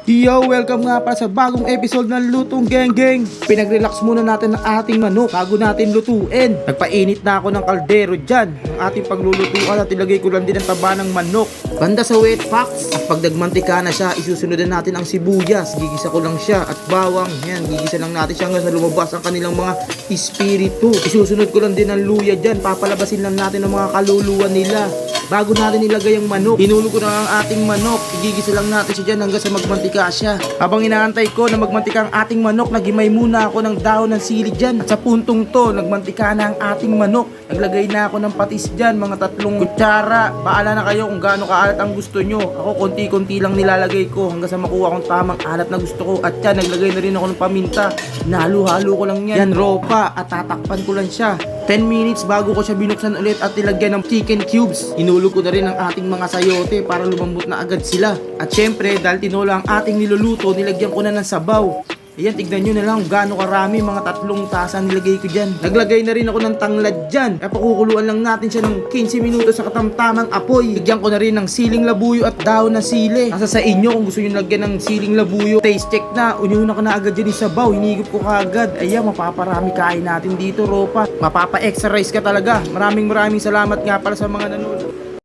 Yo, welcome nga pa sa bagong episode ng Lutong Geng Geng. Pinag-relax muna natin ang ating manok bago natin lutuin. Nagpainit na ako ng kaldero dyan. Ang ating paglulutuan at ilagay ko lang din ang taba ng manok. Banda sa wet packs. At pag nagmantika na siya, isusunod natin ang sibuyas. Gigisa ko lang siya at bawang. Yan, gigisa lang natin siya hanggang sa lumabas ang kanilang mga espiritu. Isusunod ko lang din ang luya dyan. Papalabasin lang natin ang mga kaluluwa nila. Bago natin ilagay ang manok, hinulog ko na ang ating manok. Igigisa lang natin siya dyan hanggang sa magmantika siya. Habang inaantay ko na magmantika ang ating manok, nagimay muna ako ng dahon ng sili dyan. At sa puntong to, nagmantika na ang ating manok. Naglagay na ako ng patis dyan, mga 3 kutsara. Baala na kayo kung gaano kaalat ang gusto nyo. Ako konti-konti lang nilalagay ko hanggang sa makuha kong tamang alat na gusto ko. At yan, naglagay na rin ako ng paminta. Nahalo-halo ko lang yan ropa at tatakpan ko lang siya 10 minutes bago ko siya binuksan ulit at nilagyan ng chicken cubes. Inulog ko na rin ang ating mga sayote para lumambot na agad sila. At syempre, dahil tinola ang ating niluluto, nilagyan ko na ng sabaw. Ayan, tignan nyo na lang gaano karami, mga 3 tasa nilagay ko dyan. Naglagay na rin ako ng tanglad dyan. Pakukuluan lang natin siya ng 15 minutos sa katamtamang apoy. Bigyan ko na rin ng siling labuyo at dahon na sili. Nasa sa inyo kung gusto nyo lagyan ng siling labuyo. Taste check na, unyuna ko na agad dyan yung sabaw. Hinigop ko kaagad. Ayan, mapaparami kain natin dito, ropa. Mapapa-extra rice ka talaga. Maraming salamat nga pala sa mga nanonood.